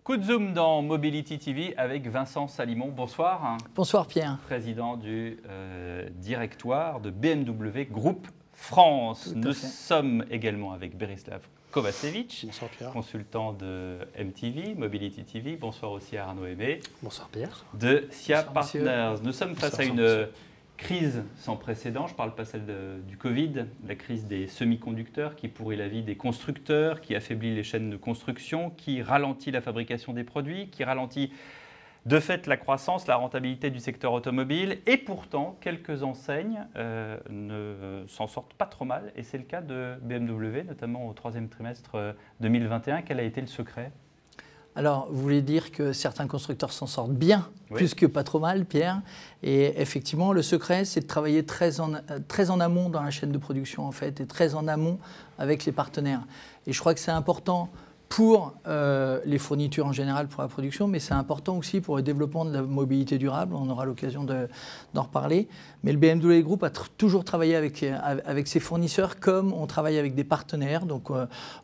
Coup de zoom dans Mobility TV avec Vincent Salimon. Bonsoir. Bonsoir Pierre. Président du directoire de BMW Group France. Nous sommes également avec Berislav Kovacevic. Bonsoir Pierre. Consultant de MTV, Mobility TV. Bonsoir aussi à Arnaud Aimé. Bonsoir Pierre. De SIA Bonsoir, Partners. monsieur. Nous sommes face à une crise sans précédent, je ne parle pas celle du Covid, la crise des semi-conducteurs qui pourrit la vie des constructeurs, qui affaiblit les chaînes de construction, qui ralentit la fabrication des produits, qui ralentit de fait la croissance, la rentabilité du secteur automobile. Et pourtant, quelques enseignes ne s'en sortent pas trop mal. Et c'est le cas de BMW, notamment au troisième trimestre 2021. Quel a été le secret ? Alors, vous voulez dire que certains constructeurs s'en sortent bien, oui, plus que pas trop mal, Pierre. Et effectivement, le secret, c'est de travailler très en amont dans la chaîne de production, en fait, et très en amont avec les partenaires. Et je crois que c'est important pour les fournitures en général, pour la production, mais c'est important aussi pour le développement de la mobilité durable. On aura l'occasion d'en reparler. Mais le BMW Group a toujours travaillé avec ses fournisseurs comme on travaille avec des partenaires. Donc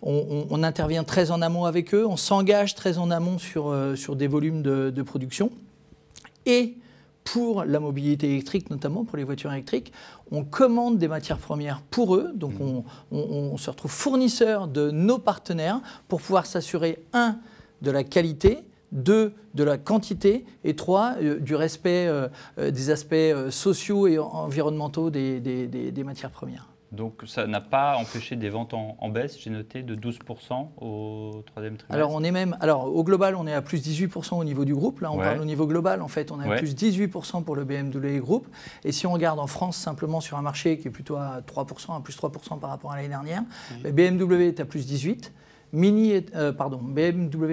on intervient très en amont avec eux, on s'engage très en amont sur des volumes de production. Et pour la mobilité électrique, notamment pour les voitures électriques, on commande des matières premières pour eux. Donc on se retrouve fournisseur de nos partenaires pour pouvoir s'assurer, 1, de la qualité, 2, de la quantité et 3, du respect des aspects sociaux et environnementaux des matières premières. Donc ça n'a pas empêché des ventes en baisse, j'ai noté, de 12% au troisième trimestre. Alors au global, on est à plus 18% au niveau du groupe. Là, on parle au niveau global, en fait, on est à plus 18% pour le BMW Group. Et si on regarde en France, simplement sur un marché qui est plutôt à 3%, à plus 3% par rapport à l'année dernière, BMW est à plus 18%. BMW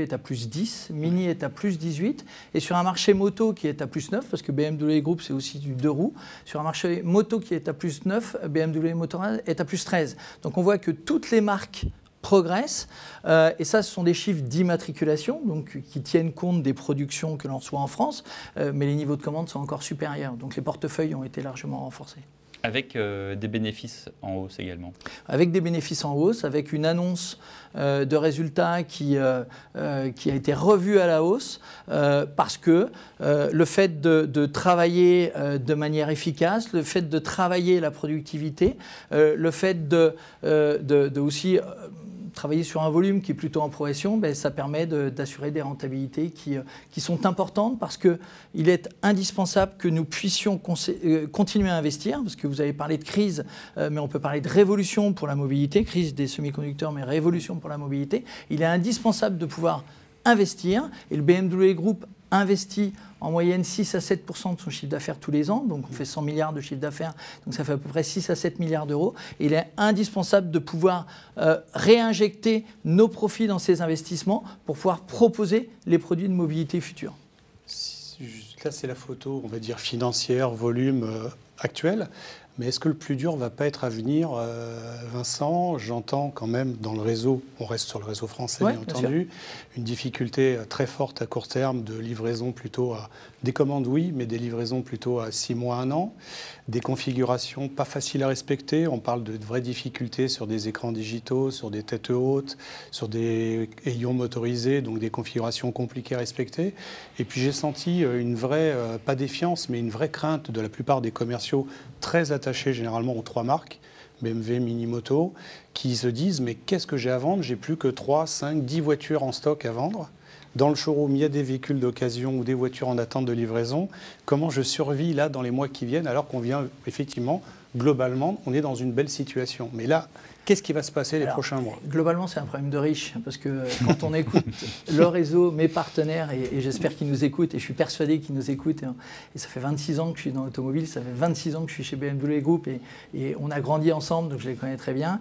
est à plus 10, Mini est à plus 18, et sur un marché moto qui est à plus 9, parce que BMW Group c'est aussi du 2 roues, sur un marché moto qui est à plus 9, BMW Motorrad est à plus 13. Donc on voit que toutes les marques progressent, et ça ce sont des chiffres d'immatriculation donc qui tiennent compte des productions que l'on soit en France, mais les niveaux de commande sont encore supérieurs, donc les portefeuilles ont été largement renforcés. Avec des bénéfices en hausse également. Avec des bénéfices en hausse, avec une annonce de résultats qui a été revue à la hausse, parce que le fait de travailler de manière efficace, le fait de travailler la productivité, le fait de aussi travailler sur un volume qui est plutôt en progression, ça permet d'assurer des rentabilités qui sont importantes parce qu'il est indispensable que nous puissions continuer à investir, parce que vous avez parlé de crise, mais on peut parler de révolution pour la mobilité, crise des semi-conducteurs, mais révolution pour la mobilité. Il est indispensable de pouvoir investir, et le BMW Group investit en moyenne 6 à 7% de son chiffre d'affaires tous les ans, donc on fait 100 milliards de chiffre d'affaires, donc ça fait à peu près 6 à 7 milliards d'euros. Il est indispensable de pouvoir réinjecter nos profits dans ces investissements pour pouvoir proposer les produits de mobilité futurs. Là, c'est la photo, on va dire, financière, volume actuel. Mais est-ce que le plus dur ne va pas être à venir, Vincent? J'entends quand même dans le réseau, on reste sur le réseau français bien entendu, une difficulté très forte à court terme de livraison plutôt à des commandes, oui, mais des livraisons plutôt à 6 mois, 1 an. Des configurations pas faciles à respecter. On parle de vraies difficultés sur des écrans digitaux, sur des têtes hautes, sur des ayons motorisés, donc des configurations compliquées à respecter. Et puis j'ai senti une vraie, pas défiance, mais une vraie crainte de la plupart des commerciaux très attachés généralement aux 3 marques, BMW, Mini, Moto, qui se disent mais qu'est-ce que j'ai à vendre? J'ai plus que 3, 5, 10 voitures en stock à vendre. Dans le showroom, il y a des véhicules d'occasion ou des voitures en attente de livraison. Comment je survis là dans les mois qui viennent alors qu'on vient effectivement, globalement, on est dans une belle situation. Mais là, qu'est-ce qui va se passer les prochains mois? Globalement, c'est un problème de riches, parce que quand on écoute le réseau, mes partenaires, et j'espère qu'ils nous écoutent, et je suis persuadé qu'ils nous écoutent, et ça fait 26 ans que je suis dans l'automobile, ça fait 26 ans que je suis chez BMW Group, et on a grandi ensemble, donc je les connais très bien.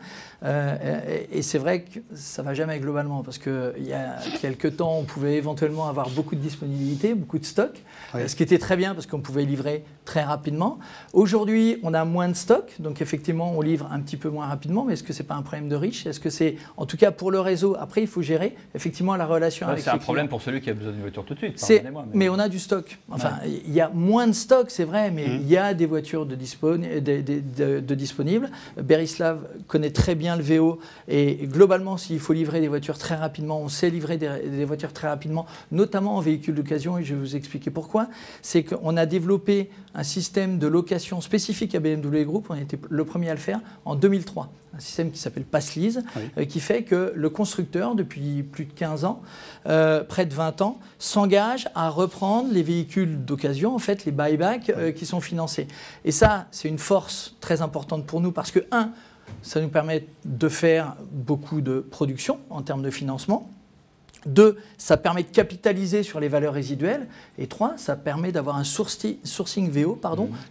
Et c'est vrai que ça ne va jamais globalement, parce qu'il y a quelques temps, on pouvait éventuellement avoir beaucoup de disponibilité, beaucoup de stock, ce qui était très bien, parce qu'on pouvait livrer très rapidement. Aujourd'hui, on a moins de stock, donc effectivement on livre un petit peu moins rapidement, mais est-ce que c'est pas un problème de riche? Est-ce que c'est, en tout cas pour le réseau, après il faut gérer effectivement la relation avec les clients. C'est un problème pour celui qui a besoin d'une voiture tout de suite. Mais on a du stock. Enfin, il y a moins de stock, c'est vrai, mais il y a des voitures de disponibles. Berislav connaît très bien le VO et globalement, s'il faut livrer des voitures très rapidement, on sait livrer des voitures très rapidement, notamment en véhicule d'occasion, et je vais vous expliquer pourquoi. C'est qu'on a développé un système de location spécifique à BMW Group, on était le premier à le faire en 2003. Un système qui s'appelle Passlease, qui fait que le constructeur, depuis plus de 15 ans, près de 20 ans, s'engage à reprendre les véhicules d'occasion, en fait, les buy-back qui sont financés. Et ça, c'est une force très importante pour nous parce que, ça nous permet de faire beaucoup de production en termes de financement. 2, ça permet de capitaliser sur les valeurs résiduelles. Et 3, ça permet d'avoir un sourcing VO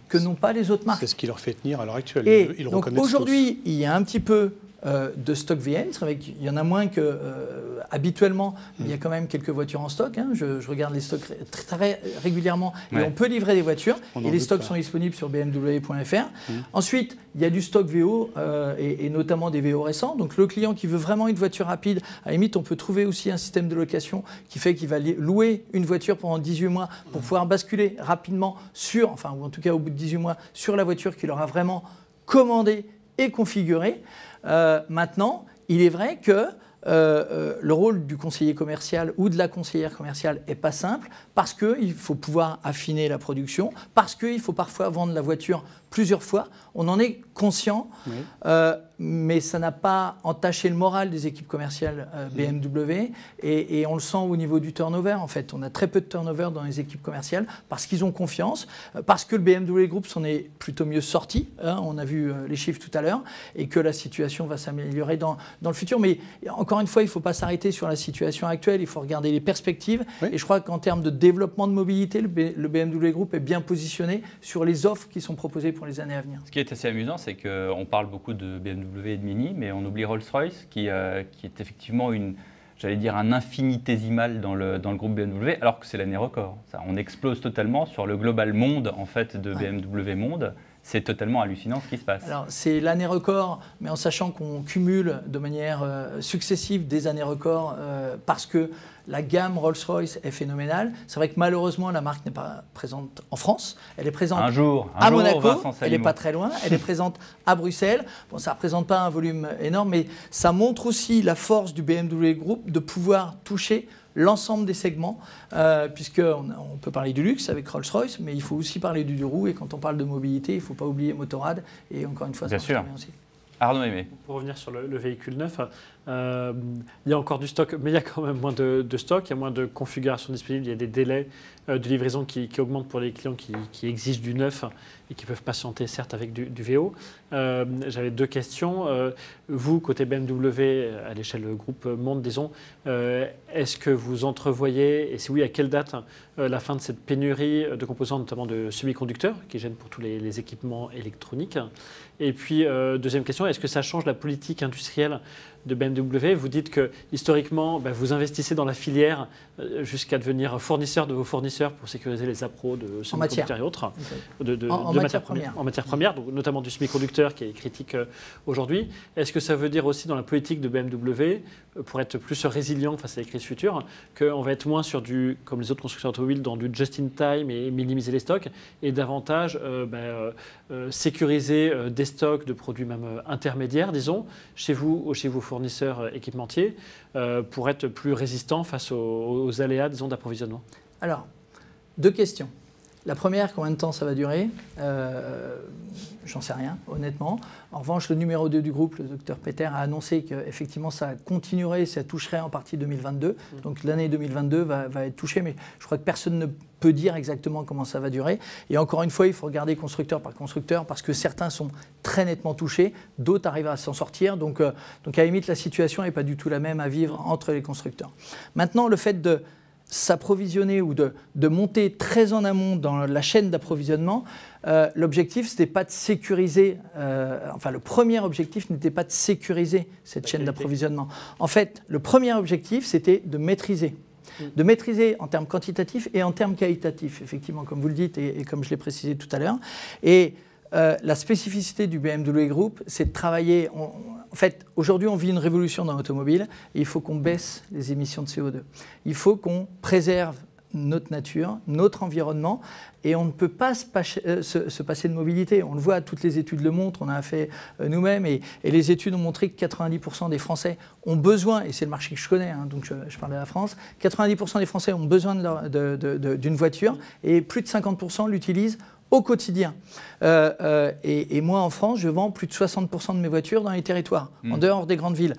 que n'ont pas les autres marques. C'est ce qui leur fait tenir à l'heure actuelle. Et donc aujourd'hui, il y a un petit peu de stock VM. C'est vrai qu'il y en a moins qu'habituellement, mais il y a quand même quelques voitures en stock. Je regarde les stocks très régulièrement et on peut livrer des voitures. Et les stocks sont disponibles sur bmw.fr. Ensuite, il y a du stock VO et notamment des VO récents. Donc le client qui veut vraiment une voiture rapide, à la limite, on peut trouver aussi un système de location qui fait qu'il va louer une voiture pendant 18 mois pour pouvoir basculer rapidement ou en tout cas au bout de 18 mois, sur la voiture qu'il aura vraiment commandée et configurée. Maintenant, il est vrai que le rôle du conseiller commercial ou de la conseillère commerciale n'est pas simple parce qu'il faut pouvoir affiner la production, parce qu'il faut parfois vendre la voiture plusieurs fois. On en est conscient, mais ça n'a pas entaché le moral des équipes commerciales BMW et on le sent au niveau du turnover. En fait, on a très peu de turnover dans les équipes commerciales parce qu'ils ont confiance, parce que le BMW Group s'en est plutôt mieux sorti. On a vu les chiffres tout à l'heure et que la situation va s'améliorer dans le futur. Mais encore une fois, il ne faut pas s'arrêter sur la situation actuelle. Il faut regarder les perspectives. Et je crois qu'en termes de développement de mobilité, le BMW Group est bien positionné sur les offres qui sont proposées pour les années à venir. Ce qui est assez amusant, c'est qu'on parle beaucoup de BMW et de Mini, mais on oublie Rolls-Royce, qui est effectivement un infinitésimal dans le groupe BMW, alors que c'est l'année record. On explose totalement sur le global monde en fait, de BMW Monde. C'est totalement hallucinant ce qui se passe. Alors, c'est l'année record, mais en sachant qu'on cumule de manière successive des années records parce que la gamme Rolls-Royce est phénoménale. C'est vrai que malheureusement, la marque n'est pas présente en France. Elle est présente à Monaco, elle n'est pas très loin. Elle est présente à Bruxelles. Bon, ça ne représente pas un volume énorme, mais ça montre aussi la force du BMW Group de pouvoir toucher l'ensemble des segments, puisqu'on peut parler du luxe avec Rolls-Royce, mais il faut aussi parler du Douro, et quand on parle de mobilité, il ne faut pas oublier Motorrad, et encore une fois, ça bien sûr. Aussi. Arnaud Aimé. Pour revenir sur le véhicule neuf, il y a encore du stock, mais il y a quand même moins de stock, il y a moins de configurations disponibles, il y a des délais de livraison qui augmentent pour les clients qui exigent du neuf et qui peuvent patienter certes avec du VO. J'avais 2 questions. Vous, côté BMW, à l'échelle groupe Monde, disons, est-ce que vous entrevoyez, et si oui, à quelle date, la fin de cette pénurie de composants, notamment de semi-conducteurs, qui gênent pour tous les équipements électroniques? Et puis, deuxième question, est-ce que ça change la politique industrielle de BMW? Vous dites que historiquement, vous investissez dans la filière jusqu'à devenir fournisseur de vos fournisseurs pour sécuriser les appros de semi-conducteurs et autres, en matière première. En matière première, donc notamment du semi-conducteur qui est critique aujourd'hui. Est-ce que ça veut dire aussi dans la politique de BMW, pour être plus résilient face à les crises futures, qu'on va être moins sur comme les autres constructeurs automobiles, dans du just-in-time et minimiser les stocks, et davantage sécuriser des stocks de produits même intermédiaires, disons, chez vous ou chez vos fournisseurs équipementiers, pour être plus résistant face aux aléas, disons, d'approvisionnement? Alors, 2 questions. La première, combien de temps ça va durer? J'en sais rien, honnêtement. En revanche, le numéro 2 du groupe, le docteur Peter, a annoncé qu'effectivement ça continuerait, ça toucherait en partie 2022. Donc l'année 2022 va être touchée, mais je crois que personne ne peut dire exactement comment ça va durer. Et encore une fois, il faut regarder constructeur par constructeur parce que certains sont très nettement touchés, d'autres arrivent à s'en sortir. Donc à la limite, la situation n'est pas du tout la même à vivre entre les constructeurs. Maintenant, le fait de s'approvisionner ou de monter très en amont dans la chaîne d'approvisionnement, l'objectif, ce n'était pas de sécuriser, le premier objectif n'était pas de sécuriser cette chaîne d'approvisionnement. En fait, le premier objectif, c'était de maîtriser. De maîtriser en termes quantitatifs et en termes qualitatifs, effectivement, comme vous le dites et comme je l'ai précisé tout à l'heure. Et la spécificité du BMW Group, c'est de travailler. En fait, aujourd'hui, on vit une révolution dans l'automobile et il faut qu'on baisse les émissions de CO2. Il faut qu'on préserve notre nature, notre environnement, et on ne peut pas se passer de mobilité. On le voit, toutes les études le montrent, on a fait nous-mêmes, et les études ont montré que 90% des Français ont besoin, et c'est le marché que je connais, hein, donc je parle de la France, 90% des Français ont besoin d'une voiture, et plus de 50% l'utilisent au quotidien. Et moi, en France, je vends plus de 60% de mes voitures dans les territoires, en dehors des grandes villes.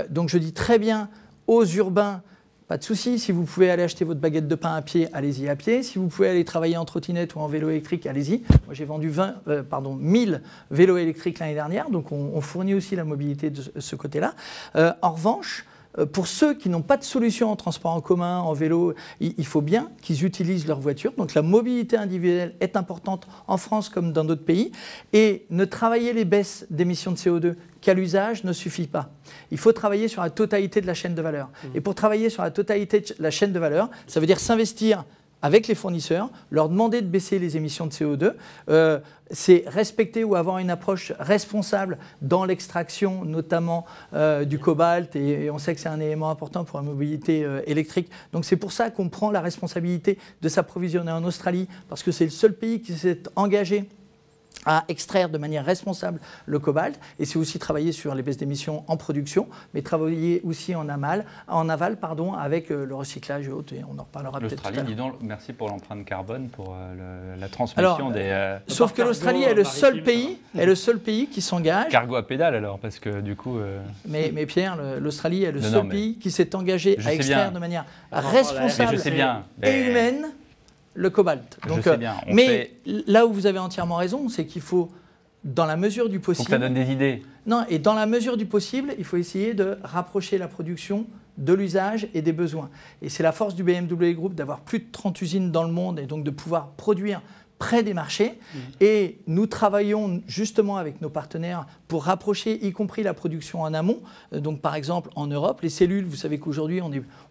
Donc je dis très bien aux urbains, pas de souci, si vous pouvez aller acheter votre baguette de pain à pied, allez-y à pied. Si vous pouvez aller travailler en trottinette ou en vélo électrique, allez-y. Moi, j'ai vendu 1000 vélos électriques l'année dernière, donc on fournit aussi la mobilité de ce côté-là. En revanche, pour ceux qui n'ont pas de solution en transport en commun, en vélo, il faut bien qu'ils utilisent leur voiture. Donc la mobilité individuelle est importante en France comme dans d'autres pays. Et ne travailler les baisses d'émissions de CO2 qu'à l'usage ne suffit pas. Il faut travailler sur la totalité de la chaîne de valeur. Et pour travailler sur la totalité de la chaîne de valeur, ça veut dire s'investir avec les fournisseurs, leur demander de baisser les émissions de CO2, c'est respecter ou avoir une approche responsable dans l'extraction, notamment du cobalt, et on sait que c'est un élément important pour la mobilité électrique. Donc c'est pour ça qu'on prend la responsabilité de s'approvisionner en Australie, parce que c'est le seul pays qui s'est engagé à extraire de manière responsable le cobalt, et c'est aussi travailler sur les baisses d'émissions en production, mais travailler aussi en aval avec le recyclage et autres, et on en reparlera peut-être tout à l'heure. L'Australie, dis donc, merci pour l'empreinte carbone, pour la transmission des... Sauf que l'Australie est le seul pays qui s'engage... Cargo à pédale alors, parce que du coup... Mais Pierre, l'Australie est le seul pays qui s'est engagé à extraire de manière responsable et humaine le cobalt. Donc, là où vous avez entièrement raison, c'est qu'il faut, dans la mesure du possible... Il faut que ça donne des idées. Non, et dans la mesure du possible, il faut essayer de rapprocher la production de l'usage et des besoins. Et c'est la force du BMW Group d'avoir plus de 30 usines dans le monde et donc de pouvoir produire près des marchés. Et nous travaillons justement avec nos partenaires pour rapprocher, y compris la production en amont. Donc par exemple en Europe, les cellules, vous savez qu'aujourd'hui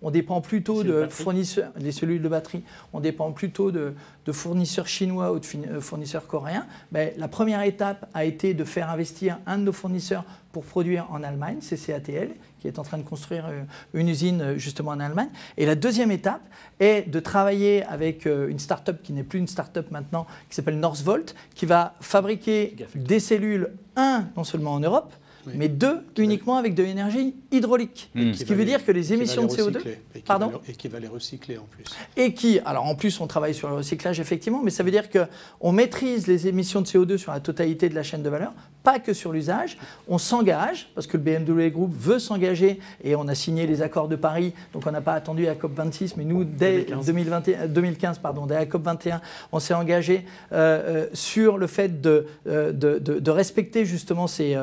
on dépend plutôt de fournisseurs, les cellules de batterie, on dépend plutôt de fournisseurs chinois ou de fournisseurs coréens. Mais la première étape a été de faire investir un de nos fournisseurs pour produire en Allemagne, c'est CATL, qui est en train de construire une usine justement en Allemagne. Et la deuxième étape est de travailler avec une start-up qui n'est plus une start-up maintenant, qui s'appelle Northvolt, qui va fabriquer des cellules, non seulement en Europe, mais uniquement avec de l'énergie hydraulique. Ce qui veut dire que les émissions de CO2... Et qui va les recycler en plus. Alors en plus, on travaille sur le recyclage, effectivement, mais ça veut dire qu'on maîtrise les émissions de CO2 sur la totalité de la chaîne de valeur, pas que sur l'usage. On s'engage, parce que le BMW Group veut s'engager, et on a signé les accords de Paris, donc on n'a pas attendu la COP26, mais nous, dès 2015, dès la COP21, on s'est engagé sur le fait de respecter justement ces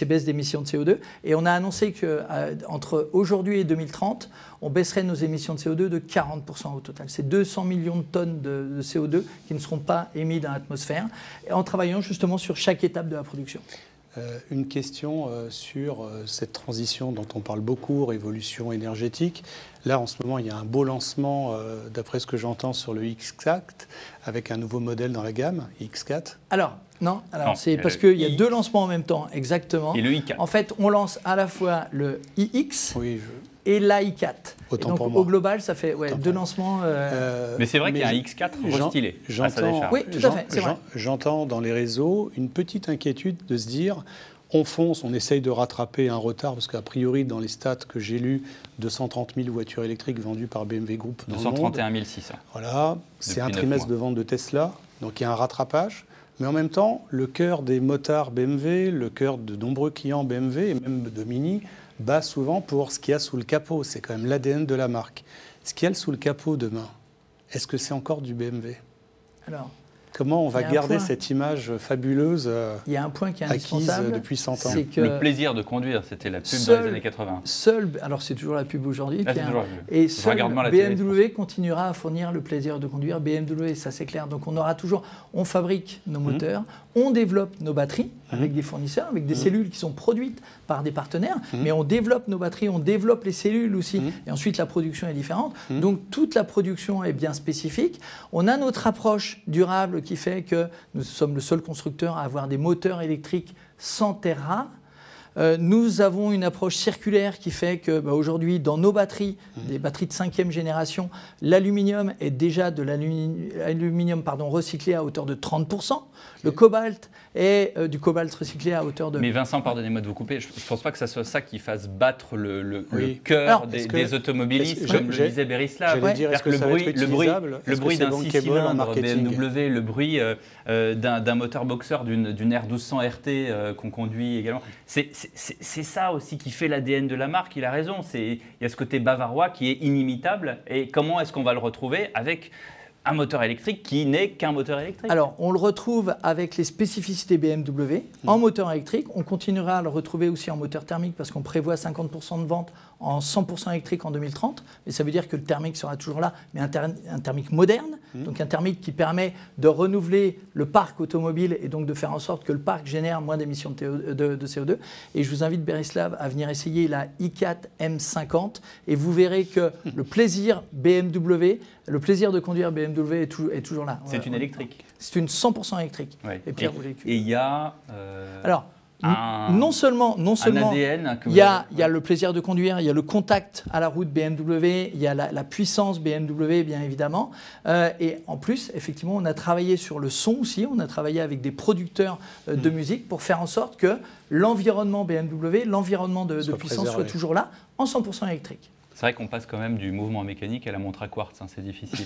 baisses d'émissions de CO2. Et on a annoncé qu'entre aujourd'hui et 2030, on baisserait nos émissions de CO2 de 40% au total. C'est 200 millions de tonnes de CO2 qui ne seront pas émis dans l'atmosphère, en travaillant justement sur chaque étape de la production. Une question sur cette transition dont on parle beaucoup, révolution énergétique. Là, en ce moment, il y a un beau lancement, d'après ce que j'entends, sur le X4, avec un nouveau modèle dans la gamme, X4. Non, c'est parce qu'il y a deux lancements en même temps, exactement. Et le i4. En fait, on lance à la fois le iX et l'I4. Autant donc, pour moi. Au global, ça fait deux lancements. Mais c'est vrai qu'il y a un X4 restylé. Oui, tout à fait, c'est vrai. J'entends dans les réseaux une petite inquiétude de se dire, on fonce, on essaye de rattraper un retard, parce qu'a priori, dans les stats que j'ai lus, 230 000 voitures électriques vendues par BMW Group dans le monde. 231 600. Voilà, c'est un trimestre de vente de Tesla, donc il y a un rattrapage. Mais en même temps, le cœur des motards BMW, le cœur de nombreux clients BMW et même de Mini, bat souvent pour ce qu'il y a sous le capot. C'est quand même l'ADN de la marque. Ce qu'il y a sous le capot demain, est-ce que c'est encore du BMW ? Comment on va garder cette image fabuleuse il y a un point qui est indispensable, acquise depuis 100 ans. Le plaisir de conduire, c'était la pub dans les années 80. Alors c'est toujours la pub aujourd'hui. Et seul BMW continuera à fournir le plaisir de conduire. BMW, ça c'est clair. Donc on fabrique nos moteurs, On développe nos batteries avec des fournisseurs, avec des cellules qui sont produites par des partenaires, mais on développe nos batteries, on développe les cellules aussi, et ensuite la production est différente. Donc toute la production est bien spécifique. On a notre approche durable qui fait que nous sommes le seul constructeur à avoir des moteurs électriques sans terres rares. Nous avons une approche circulaire qui fait que aujourd'hui, dans nos batteries, des batteries de 5e génération, l'aluminium est déjà de l'aluminium recyclé à hauteur de 30%. Le cobalt est du cobalt recyclé à hauteur de... Mais Vincent, pardonnez-moi de vous couper, je ne pense pas que ça soit ça qui fasse battre le cœur des automobilistes, comme le disait Berislav. Le bruit d'un 6-cylindres BMW, le bruit d'un moteur boxeur d'une R1200 RT qu'on conduit également, c'est ça aussi qui fait l'ADN de la marque, il a raison. Il y a ce côté bavarois qui est inimitable. Et comment est-ce qu'on va le retrouver avec un moteur électrique qui n'est qu'un moteur électrique? Alors, on le retrouve avec les spécificités BMW en moteur électrique. On continuera à le retrouver aussi en moteur thermique parce qu'on prévoit 50% de ventes en 100% électrique en 2030. Et ça veut dire que le thermique sera toujours là, mais un thermique moderne, donc un thermique qui permet de renouveler le parc automobile et donc de faire en sorte que le parc génère moins d'émissions de CO2. Et je vous invite, Berislav, à venir essayer la i4 M50 et vous verrez que le plaisir BMW, le plaisir de conduire BMW est toujours là. C'est une électrique. C'est une 100% électrique. Ouais. Et Pierre, et il y a... Alors, non seulement ADN il y a le plaisir de conduire, il y a le contact à la route BMW, il y a la puissance BMW bien évidemment, et en plus effectivement on a travaillé sur le son aussi, on a travaillé avec des producteurs de musique pour faire en sorte que l'environnement BMW, l'environnement de puissance soit toujours là en 100% électrique. C'est vrai qu'on passe quand même du mouvement mécanique à la montre à quartz, hein, c'est difficile.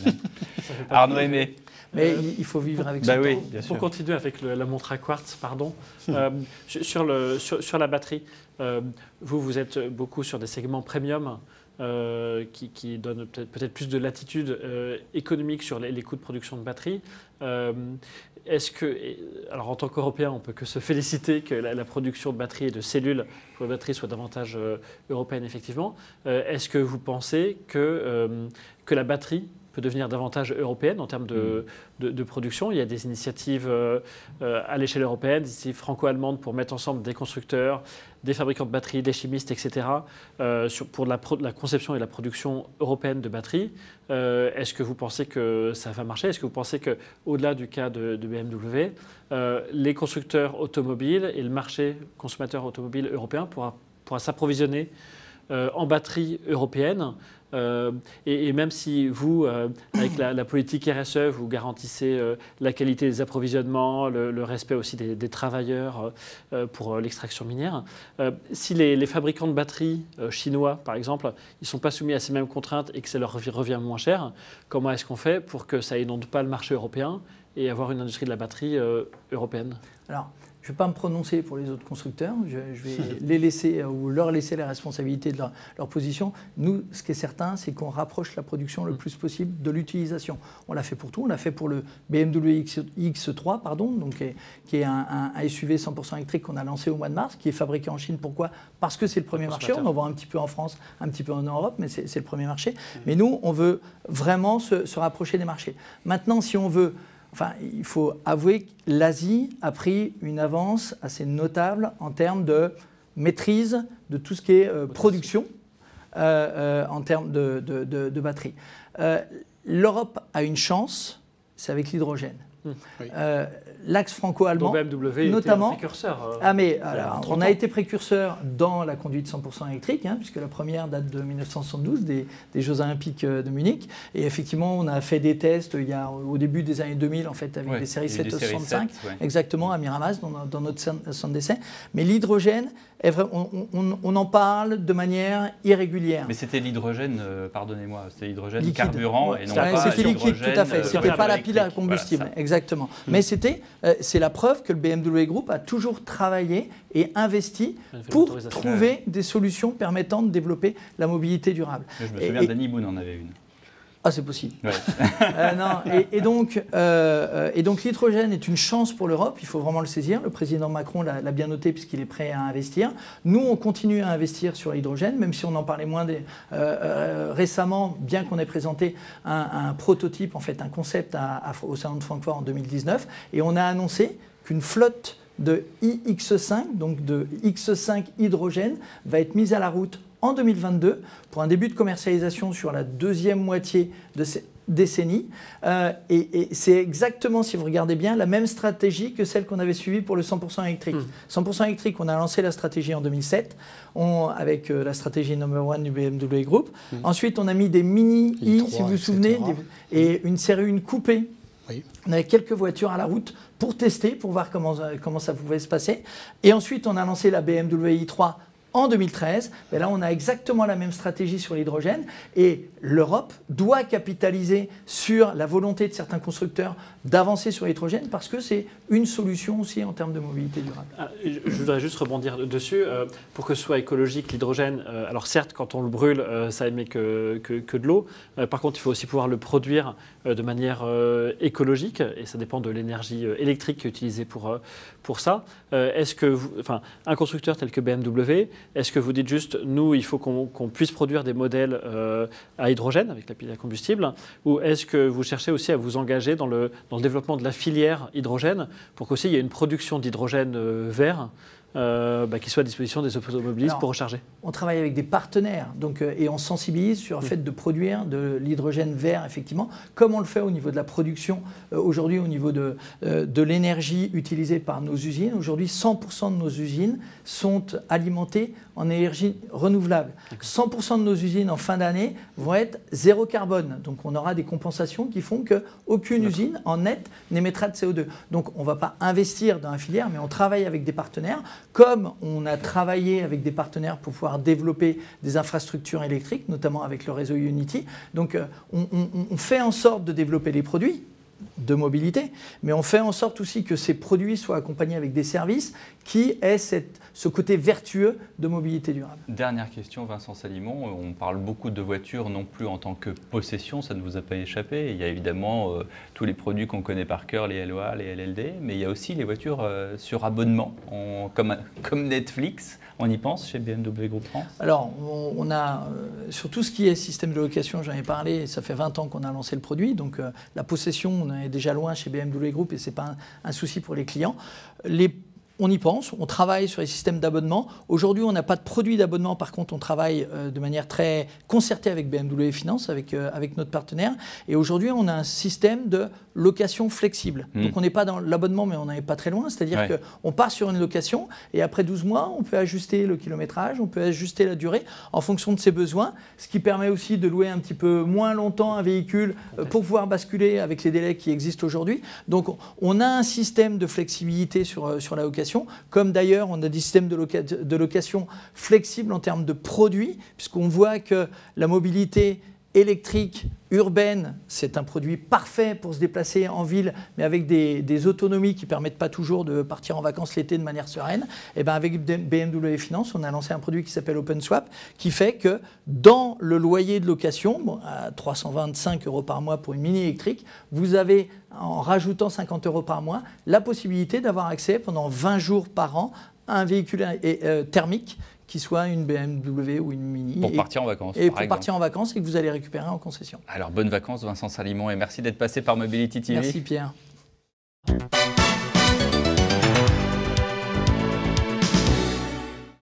Arnaud Aimé. Mais il faut vivre avec ça. Oui, pour continuer avec la montre à quartz, pardon, sur la batterie, vous êtes beaucoup sur des segments premium qui donnent peut-être plus de latitude économique sur les coûts de production de batterie. Est-ce que, alors en tant qu'Européen, on ne peut que se féliciter que la production de batteries et de cellules pour les batteries soit davantage européenne, effectivement. Est-ce que vous pensez que la batterie peut devenir davantage européenne en termes de production? Il y a des initiatives à l'échelle européenne, des initiatives franco-allemandes pour mettre ensemble des constructeurs, des fabricants de batteries, des chimistes, etc., pour la conception et la production européenne de batteries. Est-ce que vous pensez que ça va marcher? Est-ce que vous pensez qu'au-delà du cas de BMW, les constructeurs automobiles et le marché consommateur automobile européen pourra s'approvisionner en batteries européennes, et même si vous, avec la politique RSE, vous garantissez la qualité des approvisionnements, le respect aussi des travailleurs pour l'extraction minière, si les fabricants de batteries chinois, par exemple, ils ne sont pas soumis à ces mêmes contraintes et que ça leur revient moins cher, comment est-ce qu'on fait pour que ça inonde pas le marché européen et avoir une industrie de la batterie européenne? Alors, je ne vais pas me prononcer pour les autres constructeurs, je vais les laisser ou leur laisser la responsabilité de leur position. Nous, ce qui est certain, c'est qu'on rapproche la production le plus possible de l'utilisation. On l'a fait pour tout, on l'a fait pour le BMW X3, donc, qui est un SUV 100% électrique qu'on a lancé au mois de mars, qui est fabriqué en Chine. Pourquoi? Parce que c'est le premier marché, on en vend un petit peu en France, un petit peu en Europe, mais c'est le premier marché. Mais nous, on veut vraiment se rapprocher des marchés. Maintenant, si on veut... Enfin, il faut avouer que l'Asie a pris une avance assez notable en termes de maîtrise de tout ce qui est production en termes de batterie. L'Europe a une chance, c'est avec l'hydrogène. Oui. L'axe franco-allemand, BMW notamment. Était un précurseur. On a été précurseur dans la conduite 100% électrique, puisque la première date de 1972, des Jeux Olympiques de Munich. Et effectivement, on a fait des tests au début des années 2000, en fait, avec des séries 765, exactement, à Miramas, dans notre centre d'essai. Mais l'hydrogène, on en parle de manière irrégulière. Mais c'était l'hydrogène, pardonnez-moi, c'était l'hydrogène liquide. carburant et non pas c'était liquide, tout à fait. C'était pas la pile à combustible, voilà, exactement. Mais c'est la preuve que le BMW Group a toujours travaillé et investi pour trouver des solutions permettant de développer la mobilité durable. Je me souviens, Danny Boone en avait une. Ah, c'est possible. Ouais. Et donc l'hydrogène est une chance pour l'Europe, il faut vraiment le saisir. Le président Macron l'a bien noté puisqu'il est prêt à investir. Nous, on continue à investir sur l'hydrogène, même si on en parlait moins récemment, bien qu'on ait présenté un prototype, en fait, un concept au Salon de Francfort en 2019. Et on a annoncé qu'une flotte de iX5, donc de X5 hydrogène, va être mise à la route en 2022 pour un début de commercialisation sur la deuxième moitié de cette décennie. Et c'est exactement, si vous regardez bien, la même stratégie que celle qu'on avait suivie pour le 100% électrique. 100% électrique, on a lancé la stratégie en 2007 avec la stratégie number one du BMW Group. Ensuite, on a mis des mini i, si vous vous souvenez, et une série 1 coupée. Oui. On avait quelques voitures à la route pour tester, pour voir comment ça pouvait se passer. Et ensuite, on a lancé la BMW i3 en 2013. Mais là, on a exactement la même stratégie sur l'hydrogène. Et l'Europe doit capitaliser sur la volonté de certains constructeurs d'avancer sur l'hydrogène parce que c'est une solution aussi en termes de mobilité durable. Je voudrais juste rebondir dessus. Pour que ce soit écologique, l'hydrogène, alors certes, quand on le brûle, ça émet que de l'eau. Par contre, il faut aussi pouvoir le produire de manière écologique et ça dépend de l'énergie électrique utilisée pour ça. Est-ce que un constructeur tel que BMW, est-ce que vous dites juste, nous, il faut qu'on puisse produire des modèles à hydrogène avec la pile à combustible, ou est-ce que vous cherchez aussi à vous engager dans le développement de la filière hydrogène pour qu'aussi il y ait une production d'hydrogène vert qui soit à disposition des automobilistes pour recharger? On travaille avec des partenaires et on sensibilise sur le fait de produire de l'hydrogène vert, effectivement, comme on le fait au niveau de la production aujourd'hui, au niveau de l'énergie utilisée par nos usines. Aujourd'hui, 100% de nos usines sont alimentées en énergie renouvelable. 100% de nos usines en fin d'année vont être zéro carbone. Donc on aura des compensations qui font qu'aucune usine en net n'émettra de CO2. Donc on ne va pas investir dans la filière, mais on travaille avec des partenaires. Comme on a travaillé avec des partenaires pour pouvoir développer des infrastructures électriques, notamment avec le réseau Unity. Donc on fait en sorte de développer les produits de mobilité, mais on fait en sorte aussi que ces produits soient accompagnés avec des services qui aient ce côté vertueux de mobilité durable. Dernière question, Vincent Salimon. On parle beaucoup de voitures non plus en tant que possession, ça ne vous a pas échappé. Il y a évidemment tous les produits qu'on connaît par cœur, les LOA, les LLD, mais il y a aussi les voitures sur abonnement, comme Netflix. On y pense chez BMW Group France? Alors, on a, sur tout ce qui est système de location, j'en ai parlé, ça fait 20 ans qu'on a lancé le produit, donc la possession, on est déjà loin chez BMW Group et ce n'est pas un souci pour les clients. On y pense, on travaille sur les systèmes d'abonnement. Aujourd'hui, on n'a pas de produit d'abonnement. Par contre, on travaille de manière très concertée avec BMW Finance, avec notre partenaire. Et aujourd'hui, on a un système de location flexible. Donc, on n'est pas dans l'abonnement, mais on n'est pas très loin. C'est-à-dire qu'on part sur une location et après 12 mois, on peut ajuster le kilométrage, on peut ajuster la durée en fonction de ses besoins, ce qui permet aussi de louer un petit peu moins longtemps un véhicule pour pouvoir basculer avec les délais qui existent aujourd'hui. Donc, on a un système de flexibilité sur la location. Comme d'ailleurs, on a des systèmes de location flexibles en termes de produits, puisqu'on voit que la mobilité électrique urbaine, c'est un produit parfait pour se déplacer en ville, mais avec des autonomies qui ne permettent pas toujours de partir en vacances l'été de manière sereine. Et bien avec BMW Finance, on a lancé un produit qui s'appelle OpenSwap, qui fait que dans le loyer de location, à 325 € par mois pour une mini électrique, vous avez, en rajoutant 50 € par mois, la possibilité d'avoir accès pendant 20 jours par an à un véhicule thermique qui soit une BMW ou une Mini. Pour partir en vacances, et pour partir en vacances et que vous allez récupérer en concession. Alors, bonnes vacances, Vincent Salimon, et merci d'être passé par Mobility TV. Merci, Pierre.